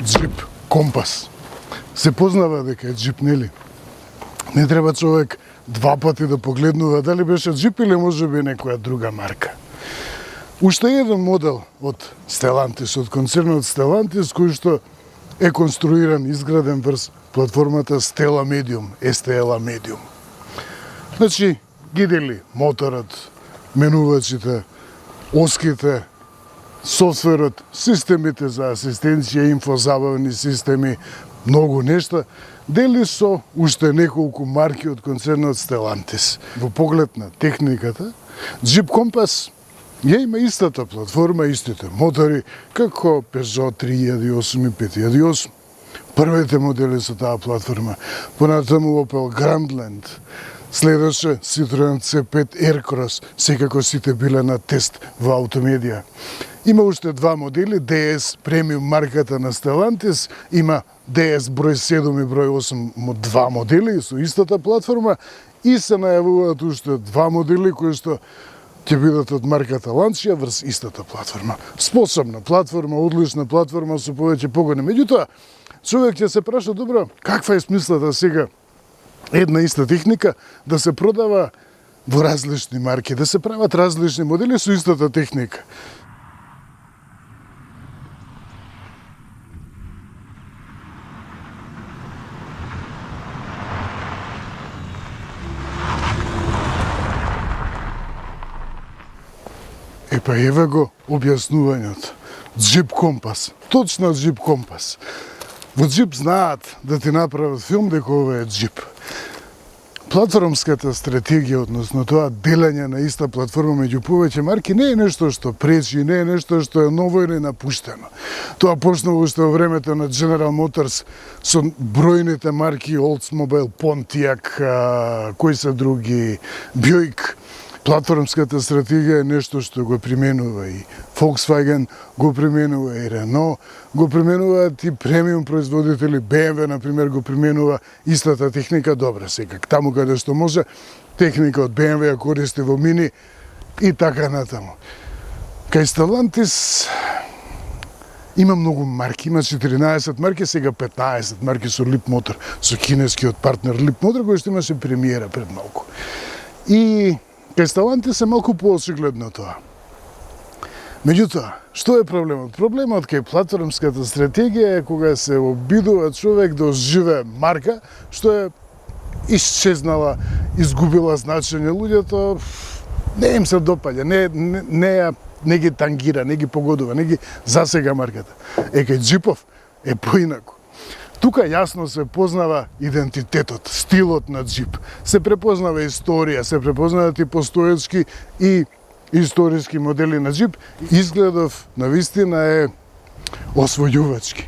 Джип, компас. Се познава дека е джип, нели? Не треба човек два пати да погледнува дали беше джип или можеби некоја друга марка. Уште еден модел од Stellantis, од концернот Stellantis, кој што е конструиран, изграден врз платформата Stella Medium, STL Medium. Значи, ги дели моторот, менувачите, оските, софтверот, системите за асистенција, инфозабавни системи, многу нешта, дели со уште неколку марки од концернот Stellantis. Во поглед на техниката, Jeep Compass ја има истата платформа, истите мотори, како Peugeot 3008 и 5008. Првите модели со таа платформа, понатаму Opel Grandland, следеше Citroen C5 Aircross, секако сите биле на тест во Автомедија. Има уште два модели, DS премиум марката на Stellantis, има DS број 7 и број 8 два модели со истата платформа и се најавуваат уште два модели кои што ќе бидат од марката Lancia врз истата платформа. Способна платформа, одлична платформа со повеќе погони. Меѓутоа, човек ќе се праша, добро, каква е смислата сега една иста техника да се продава во различни марки, да се прават различни модели со истата техника. Епа еве го објаснувањето. Jeep Compass. Точно Jeep Compass. Во Jeep знаат да ти направат филм дека ова е Jeep. Платформската стратегија, односно тоа делење на иста платформа меѓу повеќе марки, не е нешто што пречи, не е нешто што е ново или напуштено. Тоа почнува уште во времето на General Motors со бројните марки Oldsmobile, Pontiac, кои се други, Buick. Платформската стратегија е нешто што го применува и Volkswagen, го применува и Renault, го применуваат и премиум производители, BMW, например, го применува истата техника, добра секак. Таму каде што може, техника од BMW ја користи во Mini и така натаму. Кај Stellantis има многу марки, има 14 марки, сега 15 марки со Leapmotor, со кинескиот партнер Leapmotor, кој што имаше премиера пред малку. И кај Stellantis е малку поочигледно тоа. Меѓутоа, што е проблемот? Проблемот кај платформската стратегија е кога се обидува човек да оживее марка, што е исчезнала, изгубила значење. Луѓето не им се допаѓа, не ги тангира, не ги погодува, не ги засега марката. Кај Джипов е поинаку. Тука јасно се познава идентитетот, стилот на Jeep. Се препознава историја, се препознаваат и постоечки и историски модели на Jeep. Изгледов навистина е освојувачки.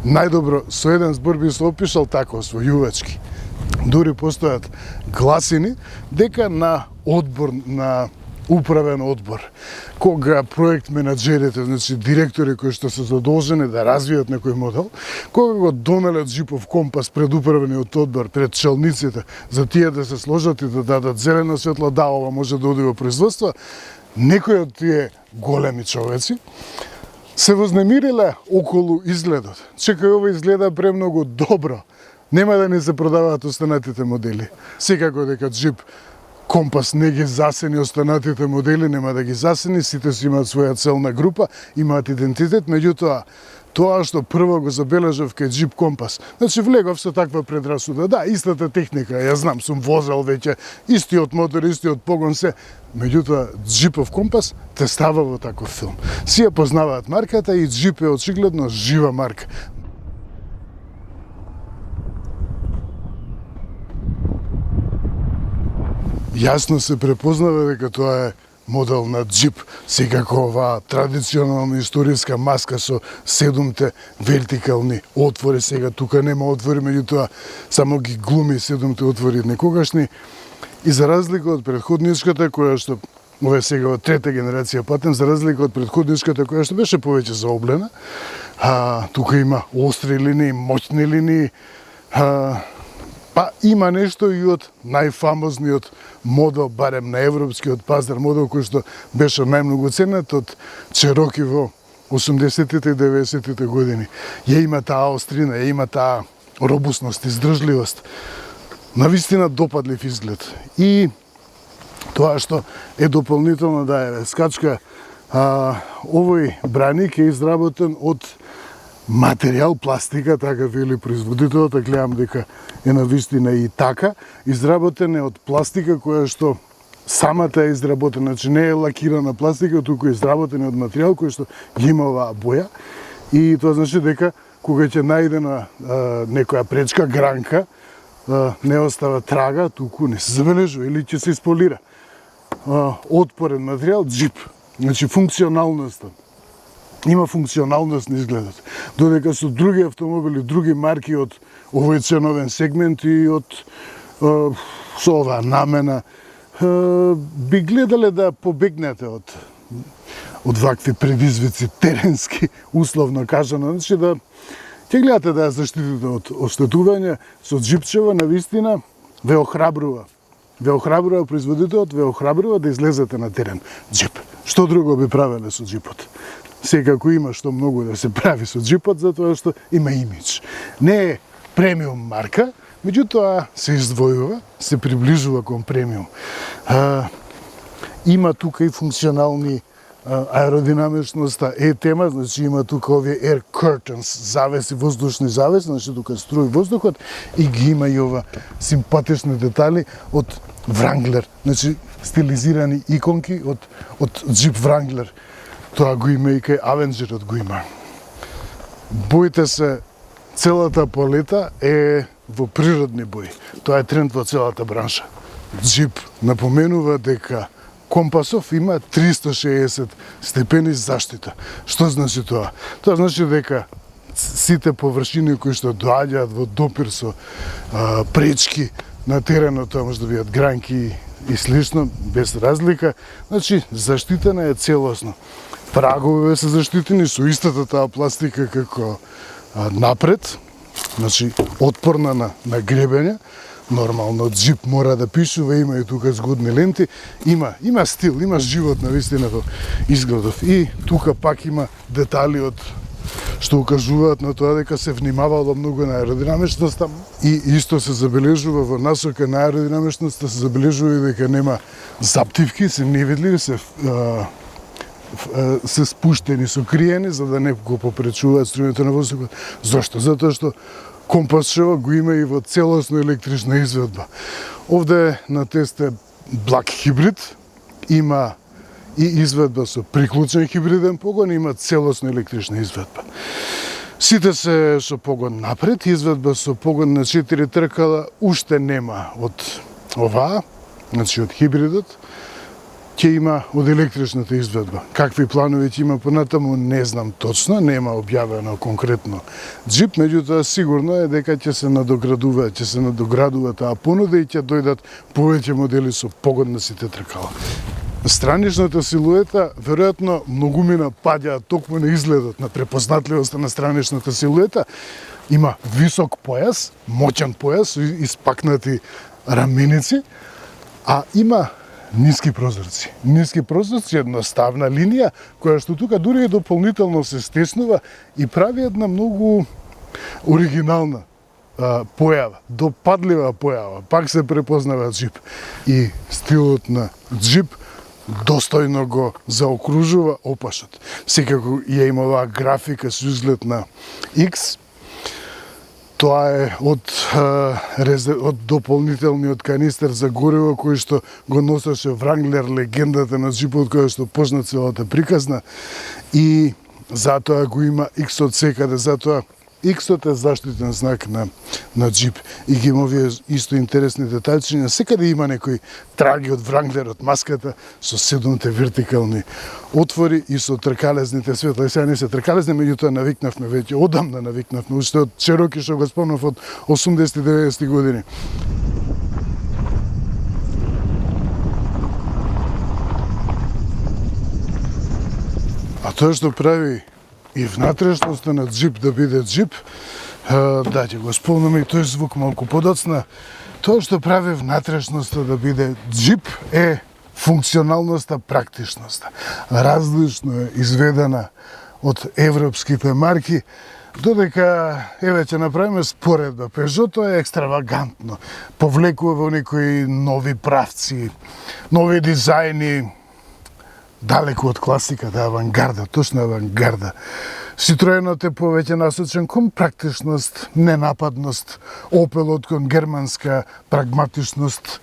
Најдобро со еден збор би се опишал така, освојувачки. Дури постојат гласини дека на одбор, на управен одбор, кога проект менаџерите, значи директори кои што се задолжени да развијат некој модел, кога го донелат Jeepов Компас пред управениот одбор, пред челниците, за тие да се сложат и да дадат зелена светла, да, ова може да оди во производство, некои од тие големи човеци се вознемириле околу изгледот. Чекај, ова изгледа премногу добро. Нема да ни се продаваат останатите модели. Секако дека Jeep Компас не ги засени останатите модели, нема да ги засени, сите си имаат своја целна група, имаат идентитет, меѓутоа, тоа што прво го забележав кај Jeep Компас, значи влегов со таква предрасуда, да, истата техника, ја знам, сум возел веќе, истиот мотор, истиот погон се, меѓутоа, Jeepов Компас те става во таков филм. Сие познаваат марката и Jeep е очигледно жива марка. Јасно се препознава дека тоа е модел на Jeep, секако оваа традиционална историска маска со 7 вертикални отвори, сега тука нема отвори, меѓутоа само ги глуми 7 отвори некогашни. И за разлика од претходничката, која што, ова е сега од трета генерација патен, за разлика од претходничката која што беше повеќе заоблена, тука има остри линии, моќни линии, Па има нешто и од најфамозниот модел, барем на европскиот пазар, модел кој што беше најмногу ценет од Чероки во 80-тите и 90-тите години. Ја има таа острина, ја има таа робусност, издржливост. Навистина допадлив изглед. И тоа што е дополнително да е скачка, овој браник е изработен од материјал, пластика, така вели производителот, а гледам дека е навистина и така. Изработен е од пластика која што самата е изработена, значи не е лакирана пластика, туку е изработена од материјал кој што ги има оваа боја. И тоа значи дека кога ќе најде на некоја пречка, гранка, не остава трага, туку не се забележува или ќе се исполира. Отпорен материјал, джип. Значи функционалноста. Има функционалност на изгледот. Додека со други автомобили, други марки од овој ценовен сегмент и од со оваа намена, би гледале да побегнете од вакви предизвици теренски, условно кажано, значи да ќе гледате да ја заштитите од оштетување. Со джипчева навистина ве охрабрува. Ве охрабрува производителот, ве охрабрува да излезете на терен. Джип. Што друго би правеле со джипот? Секако има што многу да се прави со джипот, затоа што има имидж. Не е премиум марка, меѓутоа се издвојува, се приближува кон премиум. Има тука и функционални аеродинамичноста е тема, значи има тука овие air curtains, завеси, воздушни завеси, значи тука струи воздухот и ги има и ова симпатични детали од Wrangler, значи стилизирани иконки од Jeep Wrangler. Тоа го има и кај Авенџерот го има. Боите се, целата палета е во природни бои. Тоа е тренд во целата бранша. Jeep напоменува дека компасов има 360 степени заштита. Што значи тоа? Тоа значи дека сите површини кои што доаѓаат во допир со пречки на теренот, тоа може да бидат гранки и слично, без разлика, значи заштитена е целосно. Прагове се заштитени со истата таа пластика како напред, значи отпорна на гребење. Нормално джип мора да пишува, има и тука згодни ленти, има стил, има живот навистина во изгледов. И тука пак има детали од што укажуваат на тоа дека се внимавало многу на аеродинамичноста и исто се забележува во насока на аеродинамичноста, се забележува и дека нема заптивки, се невидливи, се спуштени, сокриени, за да не го попречуваат струјањето на воздухот. Зошто? Затоа што компасчева го има и во целосно електрична изведба. Овде на тест е Black Hybrid, има и изведба со приклучен хибриден погон, има целосно електрична изведба. Сите се со погон напред, изведба со погон на 4 тркала уште нема од оваа, значи од хибридот, ќе има од електричната изведба. Какви планови ќе има понатаму, не знам точно, нема објавено конкретно джип, меѓутоа сигурно е дека ќе се надоградува таа понуда и ќе дојдат повеќе модели со погон на сите тркала. Страничната силуета, веројатно, многумина паѓа токму на изгледот, на препознатливоста на страничната силуета. Има висок појас, моќен појас, испакнати раменици, а има ниски прозорци. Ниски прозорци, едноставна линија, која што тука дури и дополнително се стеснува и прави една многу оригинална појава, допадлива појава. Пак се препознава джип. И стилот на джип достојно го заокружува опашот. Секако ја има оваа графика со изглед на X. Тоа е од дополнителниот канистер за гориво кој што го носеше Wrangler, легендата на джипот која што почна целата приказна. И затоа го има X од секаде, затоа X-от е заштитен знак на джип. И ги има овие исто интересни деталчиња. Секаде има некои траги од Wrangler, од маската, со 7 вертикални отвори и со тркалезните светла. И сега не се тркалезни, меѓутоа навикнавме веќе, одамна навикнавме, уште од Чероки што го спомнав од 80-90 години. А тоа што прави и внатрешноста на джип да биде джип, Да, ќе го спомнаме и тој звук малку подоцна. Тоа што прави внатрешноста да биде джип е функционалноста, практичноста. Различно е изведена од европските марки, додека, еве, ќе направиме споредба. Peugeot тоа е екстравагантно. Повлекува во некои нови правци, нови дизајни, далеку од класиката, авангарда, точно авангарда. Citroenот е повеќе насочен кон практичност, ненападност, Opelот кон германска прагматичност,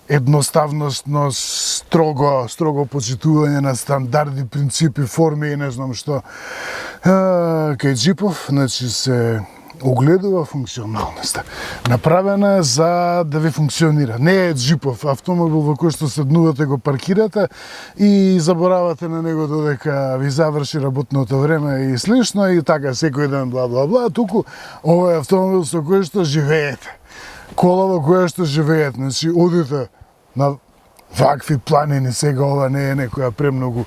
едноставност, но строго почитување на стандарди, принципи, форми и не знам што. Кај джипов, значи се огледува функционалноста. Направена за да ви функционира. Не е джипов автомобил во кој што седнувате, го паркирате и заборавате на него додека ви заврши работното време и слично и така секој ден бла бла бла, туку овој автомобил со кој што живеете. Кола во која што живеете, значи одите на вакви планини, сега ова не е некоја премногу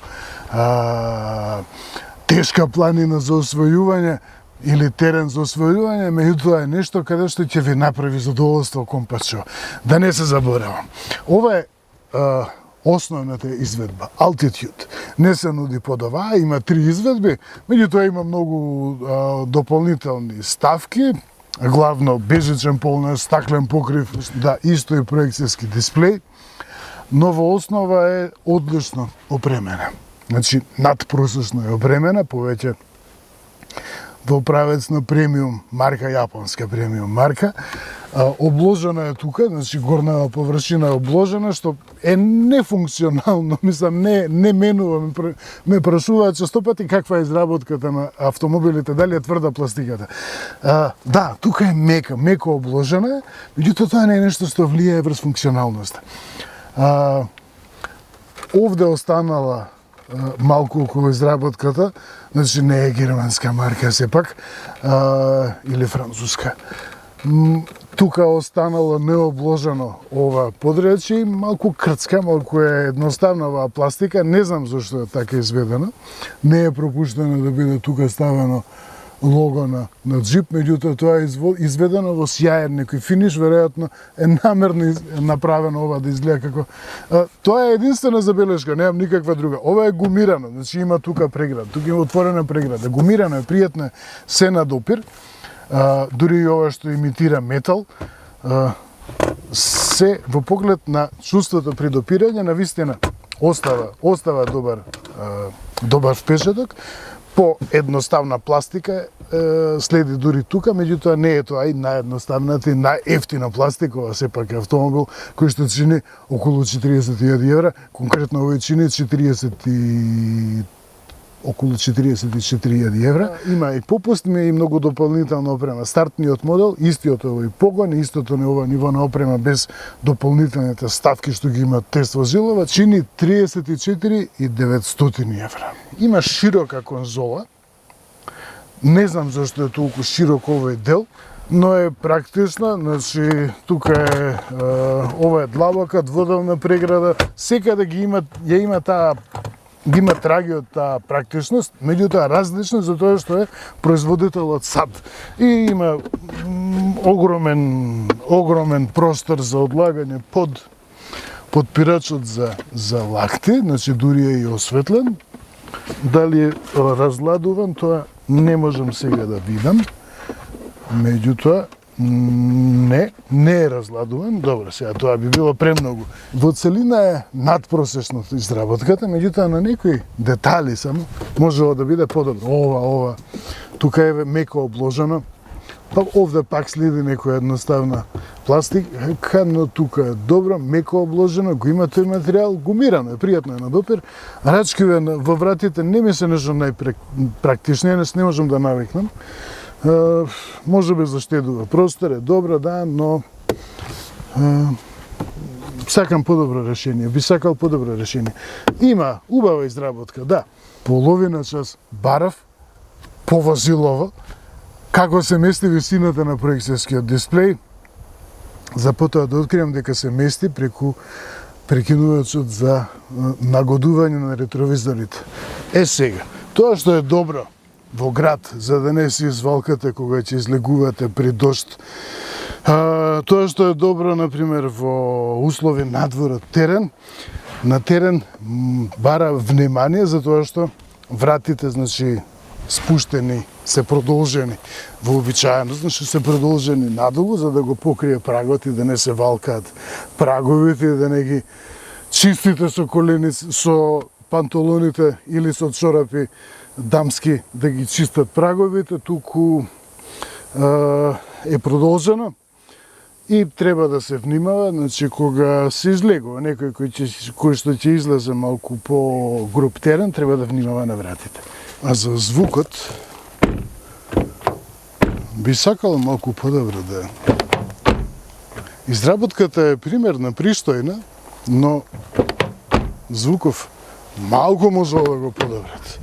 тешка планина за освојување или терен за освојување, меѓутоа е нешто каде што ќе ви направи задоволство компачо. Да не се заборавам. Ова е основната изведба, Altitude. Не се нуди под оваа, има 3 изведби, меѓутоа има многу дополнителни ставки, главно бежичен полнеж, стаклен покрив, да, исто и проекцијски дисплеј, но во основа е одлично опремена. Значи, надпросечно е опремена, повеќе во правец на премиум марка, јапонска премиум марка. Обложена е тука, значи горната површина е обложена, што е нефункционално, мислам, не менува, ме прашуваат често пати каква е изработката на автомобилите, дали е тврда пластиката. Да, тука е меко обложена, меѓутоа тоа не е нешто што влијае врз функционалноста. Овде останала малку околу изработката, значи не е германска марка сепак, или француска. Тука останало необложено ова подрече, малку крцка, малку е едноставна оваа пластика, не знам зашто е така изведена. Не е пропуштено да биде тука ставено лого на джип, меѓутоа тоа е изведено во сјаен некој финиш, веројатно е намерно направено ова да изгледа како... Тоа е единствена забелешка, немам никаква друга. Ова е гумирано, значи има тука преграда, тука има отворена преграда. Гумирано е, пријатно е, се на допир, дури и ова што имитира метал, се во поглед на чувството при допирање, навистина остава добар впечаток. По едноставна пластика следи дури тука, меѓутоа не е тоа и наједноставната и најефтина пластикова сепак автомобил кој што чини околу 40.000 евра, конкретно овој чини околу 44.000 евра. Има и попустни и многу дополнителна опрема. Стартниот модел, истиот овој погон, истото на ова ниво на опрема без дополнителните ставки што ги има тест возилова, чини 34.900 евра. Има широка конзола. Не знам зашто е толку широк овој дел, но е практична, значи тука е ова е длабока, дводелна преграда, секаде ги има траги од таа практичност, меѓутоа различно за тоа што е производителот САД. И има огромен простор за одлагање под подпирачот за лакти, значи дури е и осветлен. Дали е разладуван, тоа не можам сега да видам. Меѓутоа, не е разладуван. Добро, сега тоа би било премногу. Во целина е надпросечно изработката, меѓутоа на некои детали само можело да биде подобро. Ова, тука е меко обложено. Па овде пак следи некоја едноставна пластика, но тука е добро, меко обложено, го има тој материјал, гумирано е, пријатно е на допир. Рачкиве во вратите не ми се нешто најпрактично, не можам да навикнам. Може би заштедува простор, е добро, да, но сакам подобро решение, би сакал подобро решение. Има убава изработка, да. Половина час барав, повозилово, како се мести висината на проекцијскиот дисплеј, за потоа да открием дека се мести преку прекинувачот за нагодување на ретровизорите. Сега, тоа што е добро во град, за да не се извалкате кога ќе излегувате при дожд. Тоа што е добро, например, во услови надвор од терен, на терен бара внимание за тоа што вратите, значи, спуштени, се продолжени вообичаено, значи се продолжени надолу за да го покрие прагот и да не се валкаат праговите и да не ги чистите со коленици, со панталоните или со чорапи дамски да ги чистат праговите, туку е продолжено и треба да се внимава, значи кога се излегува некој кој што ќе излезе малку по груб терен, треба да внимава на вратите. А за звукот би сакал малку подобро да е. Изработката е примерна, пристојна, но звуков малку може да го подобрат.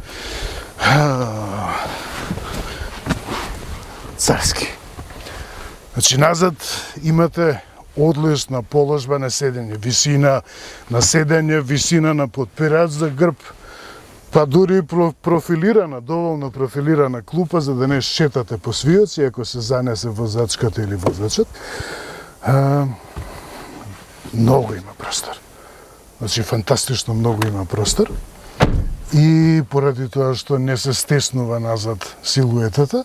Царски. Значи, назад имате одлична положба на седење, висина на седење, висина на подпирач за грб, па дури профилирана, доволно профилирана клупа за да не шетате по свиоци ако се занесе возачката или возачот. Многу има простор. Значи, фантастично многу има простор. И поради тоа што не се стеснува назад силуетата,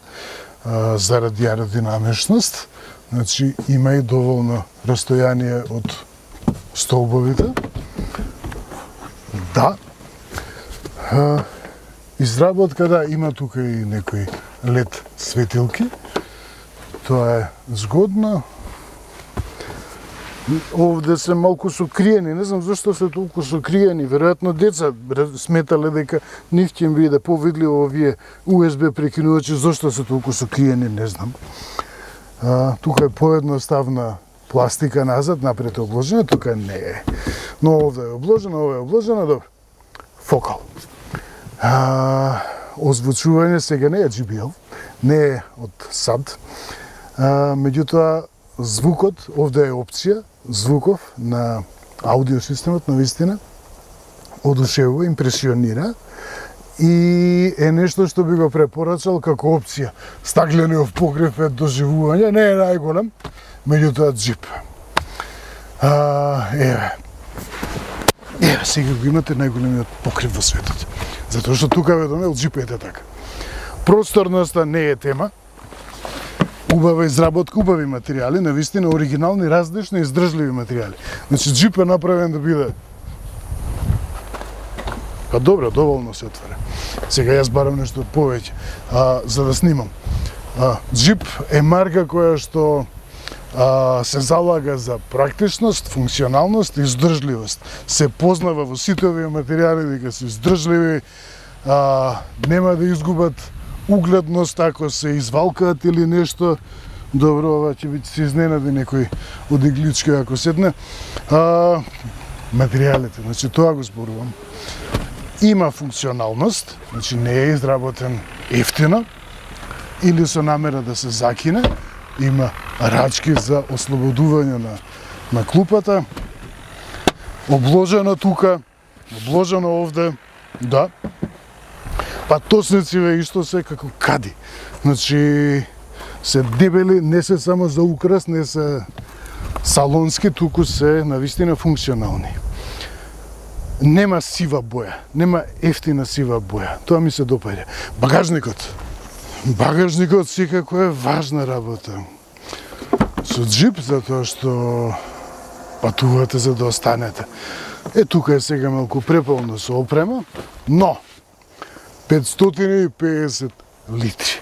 заради аеродинамичност, значи има и доволно растојание од столбовите. Да. Изработка, да, има тука и некои лед светилки. Тоа е згодно. Овде се малку сокриени, не знам зашто се толку сокриени, веројатно деца сметале дека нив ќе им биде повидливо овие USB прекинувачи, зашто се толку сокриени, не знам. Тука е поедноставна пластика назад, напред е обложена, тука не е. Но овде е обложена, ова е обложена, добро. Фокал. Озвучување сега не е JBL, не е од SAD, меѓутоа звукот, овде е опција, звуков на аудиосистемот, на вистина, одушевува, импресионира и е нешто што би го препорачал како опција. Стаклениот покрив е доживување, не е најголем, меѓутоа джип. Еве, сега го имате најголемиот покрив во светот. Затоа што тука ведоме, джипете така. Просторноста не е тема, убава изработка, убави материјали, навистина оригинални, различни, издржливи материјали. Значи, джип е направен да биде... Па добро, доволно се отвара. Сега јас барам нешто повеќе, за да снимам. Джип е марка која што се залага за практичност, функционалност и издржливост. Се познава во сите овие материјали дека се издржливи, нема да изгубат угледност ако се извалкаат или нешто. Добро, ова ќе се изненади некој од игличка ако седне. Материјалите, значи тоа го зборувам. Има функционалност, значи не е изработен ефтино или со намера да се закине. Има рачки за ослободување на клупата. Обложено тука, обложено овде, да. Па тоснициве исто се како кади. Значи, се дебели, не се само за украс, не се салонски, туку се навистина функционални. Нема сива боја, нема ефтина сива боја. Тоа ми се допаѓа. Багажникот. Багажникот секако е важна работа. Со джип, затоа што патувате за да останете. Тука е сега малку преполно со опрема, но 550 литри.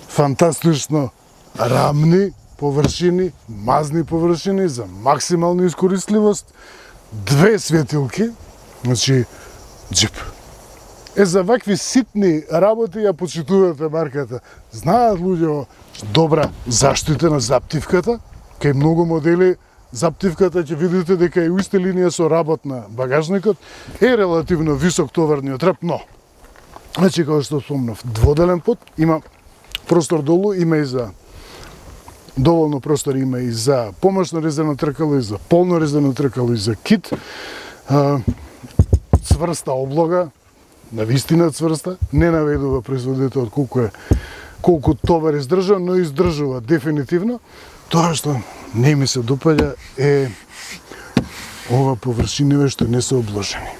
Фантастично рамни површини, мазни површини за максимална искористливост, 2 светилки, значи джип. За вакви ситни работи ја почитувате марката. Знаат луѓе добра заштита на заптивката, кај многу модели заптивката ќе видите дека е у иста линија со работ на багажникот, е релативно висок товарниот трап, но значи како што спомнав, дводелен под, има простор долу, има и за доволно простор, има и за помошно резервно тркало, и за полно резервно тркало, и за кит, цврста облога, навистина цврста, не наведува производителот колку товар издржува, но издржува дефинитивно. Тоа што не ми се допаѓа е ова површиниве што не се обложени.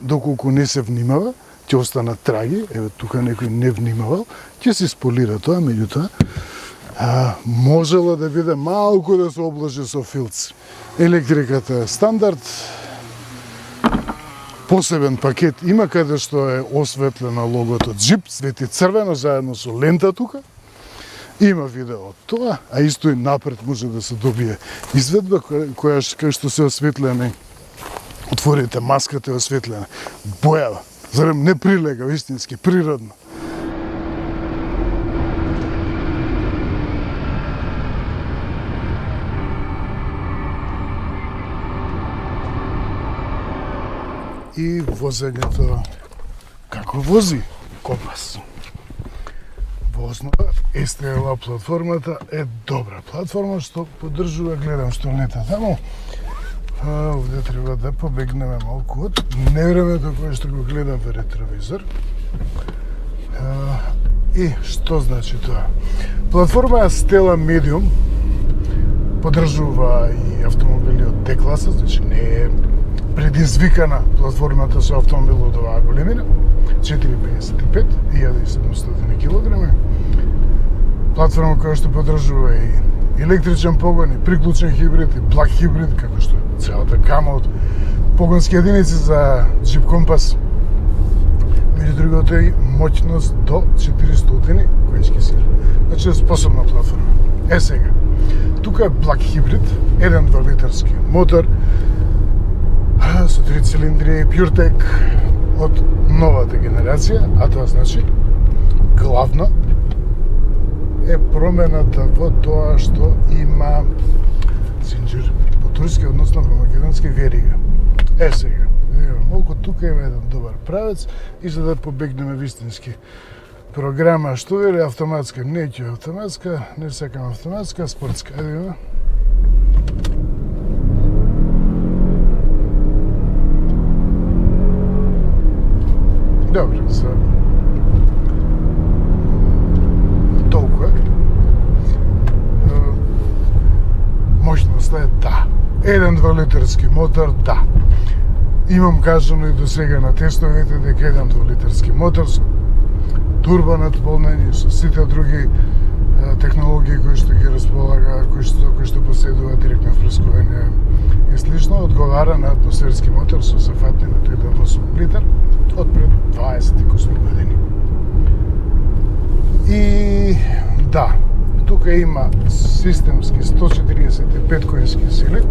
Доколку не се внимава, ќе останат траги, еве тука некој не внимавал, ќе се сполира тоа, меѓутоа можела да биде малку да се обложи со филц. Електриката е стандард, посебен пакет има каде што е осветлено логото Jeep, свети црвено заедно со лента тука. Има видео од тоа, а исто и напред може да се добие изведба која што се осветлена. Отворите маската е осветлена. Бојава. Зарем не прилега вистински, природно. И возењето, како вози компас. Вознова STLA платформата е добра платформа што поддржува, гледам што лета таму. Овде треба да побегнеме малку од невремето кое што го гледам во ретровизор. И што значи тоа? Платформа е Stella Medium, поддржува и автомобили од D класа, значи не е предизвикана платформата со автомобил од оваа големина, 455, 1700 кг. Платформа која што поддржува и електричен погон, и приклучен хибрид, и плаг хибрид, како што целата гама од погонски единици за Jeep Compass. Меѓу другото и моќност до 400 конски сили. Значи е способна платформа. Е сега, тука е плаг хибрид, 1.2 литарски мотор, со 3 цилиндри, PureTech од новата генерација, а тоа значи главно е промената во тоа што има зинџир по турски, односно во македонски верига. Е сега, малку тука има еден добар правец и за да побегнеме вистински програма, што вели автоматска, не ќе автоматска, не сакам автоматска, спортска, еде има. Добре, за толку е. Моќноста е да. 1.2 литарски мотор, да. Имам кажано и до сега на тестовите дека 1.2 литарски мотор со турбонатполнение, со сите други технологии кои што ги располага, кои што поседува директно впрскување и слично, одговара на атмосферски мотор со зафатни на 1.8 литар од пред 20 и кусни години. И да, тука има системски 145 конски сили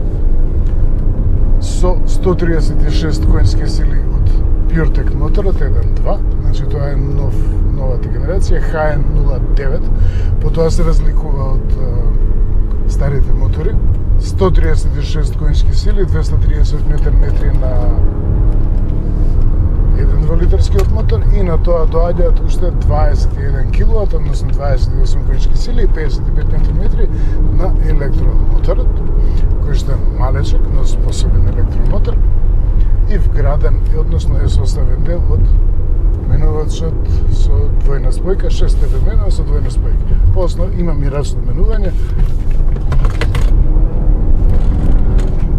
со 136 конски сили од PureTech моторот 1.2, значи тоа е новата генерација, HN09, потоа се разликува од старите мотори, 136 конски сили, 230 Нм на 1.2 литарскиот мотор и на тоа доаѓаат уште 21 кВт, односно 28 конски сили и 55 Нм на електромоторот, кој што е малечок, но способен електромотор и вграден, односно е составен дел од менувачот со двојна спојка, 6 степен менува со двојна спојка. По основа има мирачно менување.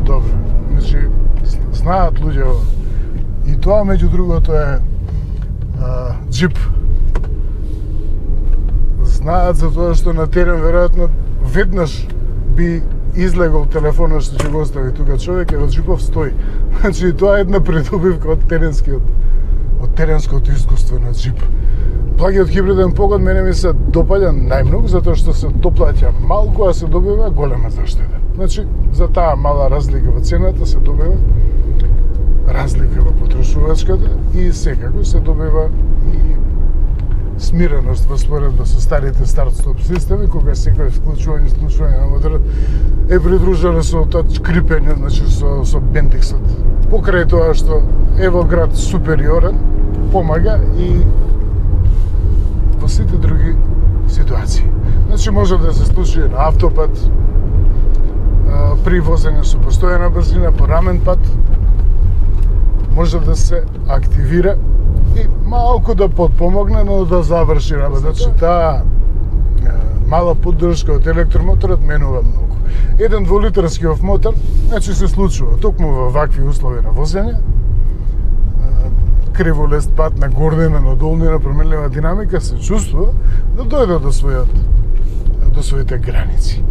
Добро, значи знаат луѓе и тоа меѓу другото е Jeep. Знаат за тоа што на терен веројатно веднаш би излегол телефонот што ќе го остави тука човек и во Jeepов стои. Значи тоа е една придобивка од теренското искуство на Jeep. Плагиот хибриден погон мене ми се допаѓа најмногу затоа што се доплаќа малку, а се добива голема заштеда. Значи за таа мала разлика во цената се добива разлика во потрошувачката и секако се добива и смиреност во споредба со старите старт-стоп системи, кога секој вклучување и исклучување на моторот е придружено со тач крипење, значи со бендиксот. Покрај тоа што е во град супериорен, помага и во сите други ситуации. Значи може да се случи на автопат, при возење со постојана брзина, по рамен пат, може да се активира и малку да подпомогне, но да заврши работа. Значи, таа мала поддршка од електромоторот менува многу. Еден 2-литарски мотор, значи се случува токму во вакви услови на возење, криволест пат на горнина, на долнина, променлива динамика, се чувствува да дојде до своите граници.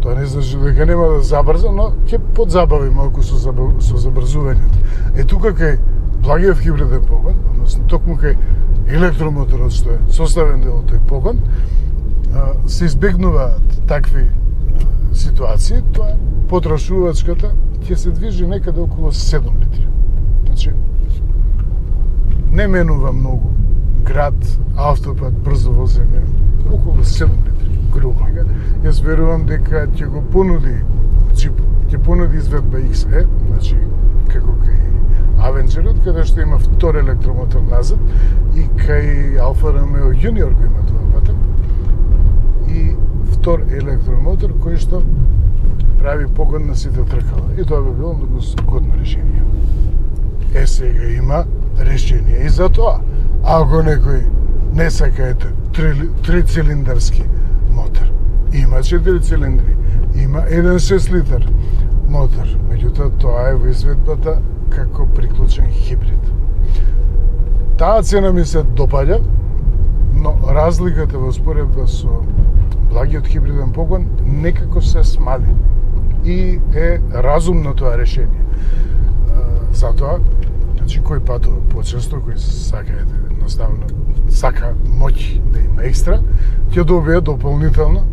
Тоа не значи дека нема да забрза, но ќе подзабави малку со забрзувањето. Тука кај благиот хибриден погон, односно токму кај електромоторот што е составен дел од тој погон, се избегнуваат такви ситуации, тоа потрошувачката ќе се движи некаде околу 7 литри. Значи, не менува многу град, автопат, брзо возење, околу 7 литри, грубо. Јас верувам дека ќе го понуди джип, ќе понуди изведба XE, значи како кај Авенџерот, каде што има втор електромотор назад, и кај Алфа Ромео Јуниор кој има тоа патент, и втор електромотор кој што прави погон на сите тркала. И тоа би било многу годно решение. Сега има решение и за тоа. Ако некој не сака ете 3-цилиндарски мотор, има 4 цилиндри, има 1 6 литар мотор, меѓутоа тоа е во изведбата како приклучен хибрид. Таа цена ми се допаѓа, но разликата во споредба со благиот хибриден погон некако се смали и е разумно тоа решение. Затоа, значи, кој патува почесто, кој сака едноставно сака моќ да има екстра, ќе добие дополнително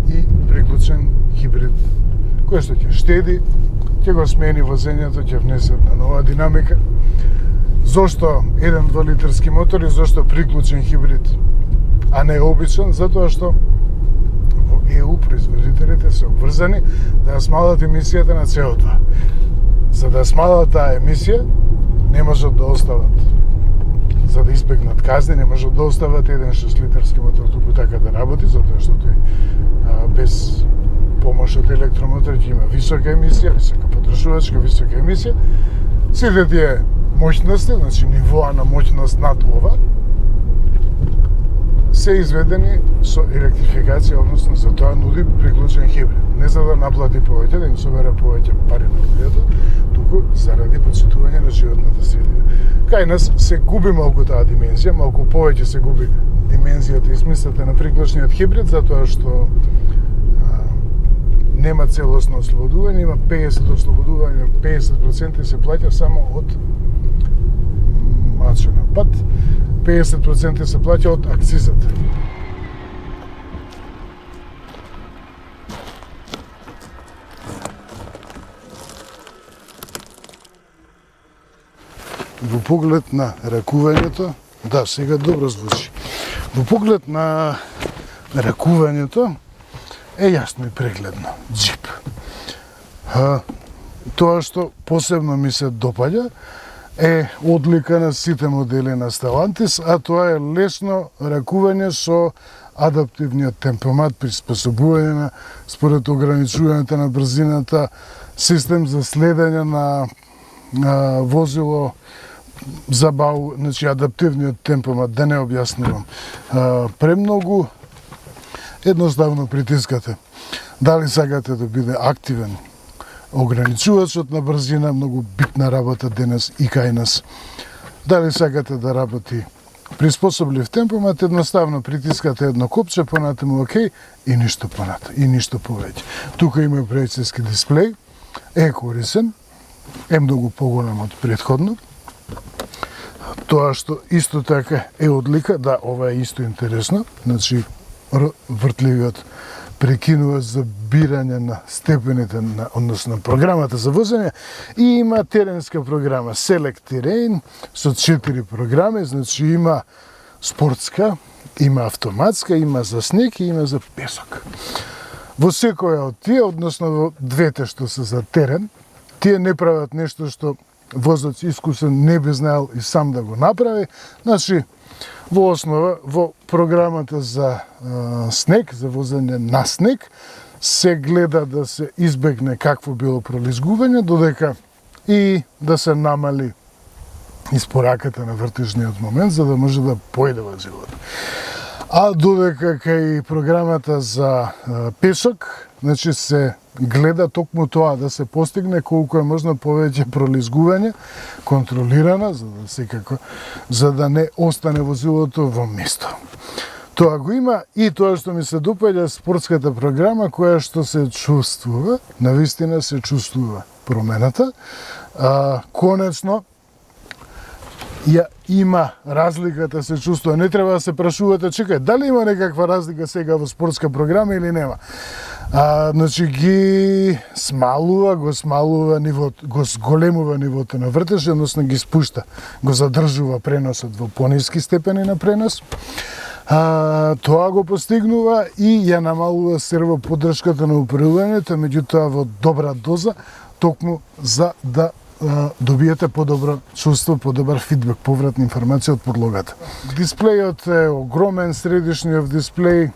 и приклучен хибрид, кој што ќе штеди, ќе го смени возењето, ќе внесе на нова динамика. Зошто еден 2-литарски мотор и зошто приклучен хибрид, а не обичен? Затоа што во ЕУ производителите се обврзани да смалат емисијата на CO2. За да смалат таа емисија, не можат да остават, за да избегнат казни, не можат да остават еден 6-литарски мотор туку така да работи, затоа што тој без помош од електромотор ќе има висока емисија, висока потрошувачка, висока емисија. Сите тие моќности, значи нивоа на моќност над ова, се изведени со електрификација, односно за тоа нуди приклучен хибрид. Не за да наплати повеќе, да им собере повеќе пари на луѓето, туку заради почитување на животната средина. Кај нас се губи малку таа димензија, малку повеќе се губи димензијата и смислата на приклучниот хибрид, затоа што нема целосно ослободување, има 50 ослободување, 50% се плаќа само од мачена пат, 50% се плаќа од акцизата. Во поглед на ракувањето, да, сега добро звучи. Во поглед на ракувањето е јасно и прегледно. Джип. Тоа што посебно ми се допаѓа е одлика на сите модели на Stellantis, а тоа е лесно ракување со адаптивниот темпомат, приспособување на според ограничувањето на брзината, систем за следење на возило, забав, значи адаптивниот темпомат, да не објаснувам. Премногу едноставно притискате. Дали сакате да биде активен ограничувачот на брзина, многу битна работа денес и кај нас. Дали сакате да работи приспособлив темпомат, едноставно притискате едно копче, понатаму ОК и ништо понатаму, и ништо повеќе. Тука има проекцијски дисплеј, е корисен, е многу поголем од претходно. Тоа што исто така е одлика, да, ова е исто интересно, значи вртливиот прекинувач за бирање на степените, односно програмата за возење, и има теренска програма Select Terrain со 4 програми, значи има спортска, има автоматска, има за снег и има за песок. Во секоја од тие, односно во двете што се за терен, тие не прават нешто што возач искусен не би знаел и сам да го направи. Значи, во основа, во програмата за снег, за возење на снег, се гледа да се избегне какво било пролизгување, додека и да се намали испораката на вртежниот момент за да може да поеде возилото. А додека кај програмата за пешак, значи се гледа токму тоа да се постигне колку е можно повеќе пролизгување, контролирана, за да не остане возилото во место. Тоа го има и тоа што ми се допаѓа спортската програма која што се чувствува, навистина се чувствува промената. Конечно, ја има разликата се чувствува. Не треба да се прашувате, чекај, дали има некаква разлика сега во спортска програма или нема? Значи ги смалува, го зголемува нивото на вртеж, односно ги спушта, го задржува преносот во пониски степени на пренос. Тоа го постигнува и ја намалува сервоподршката на управувањето, меѓутоа во добра доза, токму за да добиете подобро чувство, подобар фидбек, повратна информација од подлогата. Дисплејот е огромен, средишниот дисплеј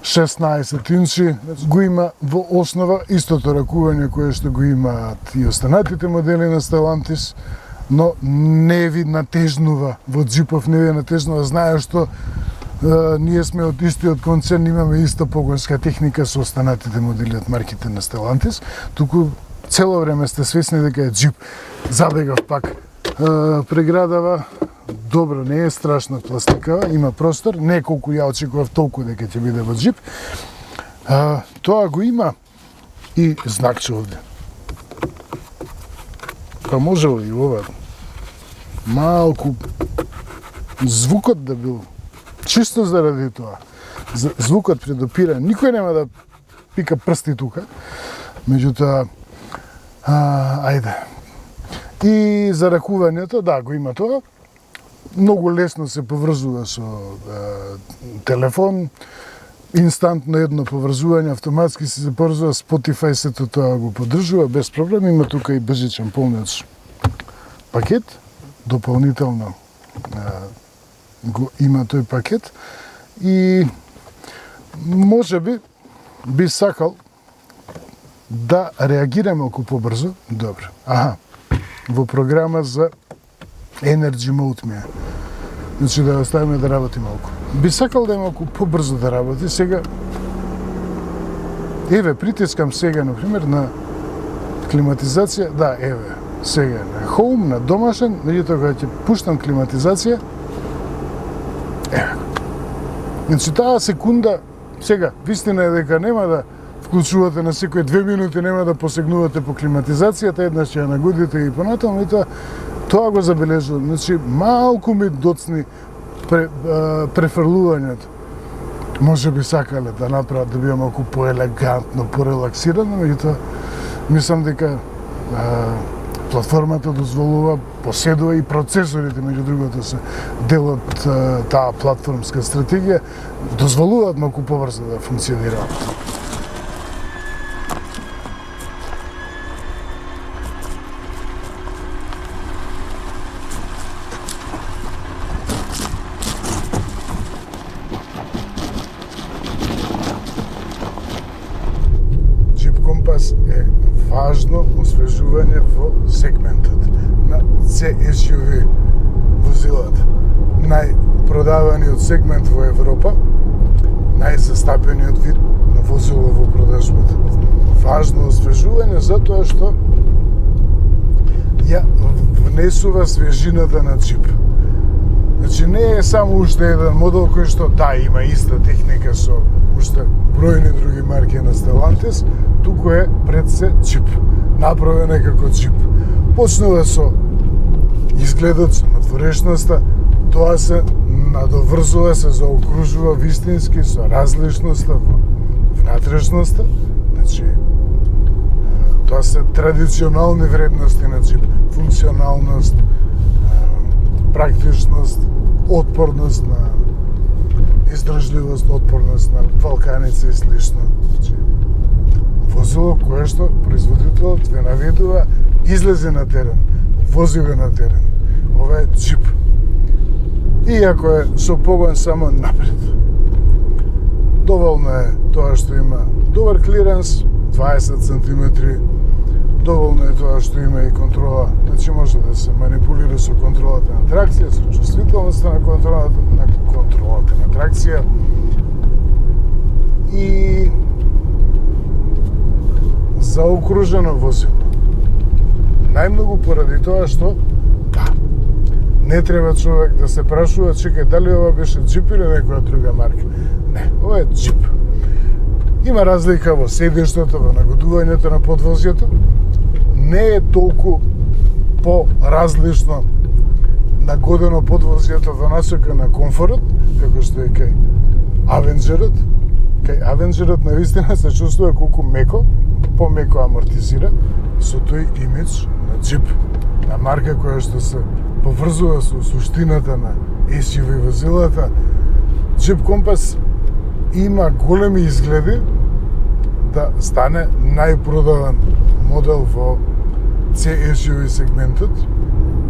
16 инчи, го има во основа истото ракување кое што го имаат и останатите модели на Stellantis, но не ви натежнува во джипов, не ви натежнува, знае што ние сме од истиот концерн, имаме иста погонска техника со останатите модели од марките на Stellantis, туку цело време сте свесни дека е джип. Забегав пак преградава, добро, не е страшно пластикава, има простор, не колку ја очекував толку дека ќе биде во джип. Тоа го има и знакче овде. Па можело и ова малку звукот да бил чисто заради тоа. Звукот при допирање, никој нема да пика прсти тука, меѓутоа ајде. И за ракувањето, да, го има тоа. Многу лесно се поврзува со телефон, инстантно едно поврзување, автоматски се поврзува, Spotify сето тоа го поддржува без проблем. Има тука и бежичен полнеч пакет, дополнително го има тој пакет и можеби би сакал да реагираме малку побрзо. Добро. Во програма за Energy Mode ми е. Значи да оставиме да работи малку. Би сакал да е малку побрзо да работи. Сега, еве, притискам сега, например, на климатизација. Да, еве, сега на Home, на домашен, меѓутоа кога ќе пуштам климатизација, еве. Значи таа секунда, сега, вистина е дека нема да вклучувате на секој 2 минути, нема да посегнувате по климатизацијата, еднаш ја нагодите и понатаму, и тоа го забележувам. Значи, малку ми доцни префрлувањето. Може би сакале да направат да биде малку поелегантно, порелаксирано, меѓутоа мислам дека платформата дозволува, поседува и процесорите, меѓу другото се дел од таа платформска стратегија, дозволуваат малку побрзо да функционираат. Е важно освежување во сегментот на C-SUV возилата. Најпродаваниот сегмент во Европа, најзастапениот вид на возило во продажбата. Важно освежување затоа што ја внесува свежината на джип. Значи не е само уште еден модел кој што да има иста техника со уште бројни други марки на Stellantis, туку е пред се джип, направен како джип. Почнува со изгледот, со надворешноста, тоа се надоврзува, се заокружува вистински со различноста во внатрешноста. Значи, тоа се традиционални вредности на джип, функционалност, практичност, отпорност на издржливост, отпорност на валканици и слично. Возило кое што производителот ве наведува, излезе на терен, вози го на терен. Ова е джип. Иако е со погон само напред. Доволно е тоа што има добар клиренс, 20 см, Доволно е тоа што има и контрола, значи може да се манипулира со контролата на тракција, со чувствителноста на контролата на тракција и заокружено возило. Најмногу поради тоа што не треба човек да се прашува, чекај, дали ова беше джип или некоја друга марка. Не, ова е джип. Има разлика во седештето, во нагодувањето на подвозјето. Не е толку по-различно нагодено подвозјето во насока на комфорот, како што е кај Авенџерот. Кај Авенџерот навистина се чувствува колку меко, помеко амортизира, со тој имидж на джип, на марка која што се поврзува со суштината на SUV возилата. Джип Компас има големи изгледи да стане најпродаван модел во C-SUV сегментот,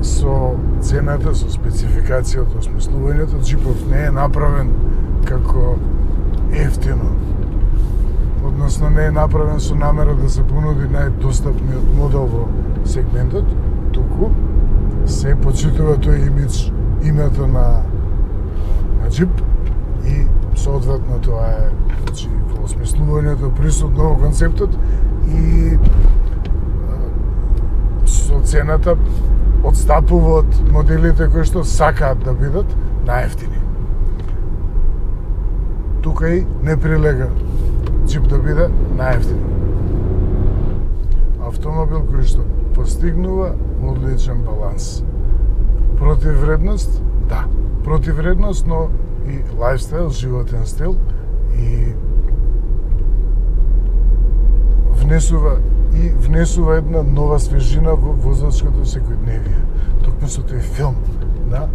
со цената, со спецификацијата, осмислувањето. Джипов не е направен како ефтино, односно не е направен со намера да се понуди најдостапниот модел во сегментот, туку се почитува тој имидж, името на джип и соодветно тоа е, значи, во осмислувањето присутно во концептот и со цената одстапува од моделите кои што сакаат да бидат најефтини. Тука и не прилега джип да биде најефтин. Автомобил кој што постигнува одличен баланс. Противвредност, да, противвредност, но и лајфстайл, животен стил и внесува една нова свежина во возачкото секојдневие. Токму со тој филм на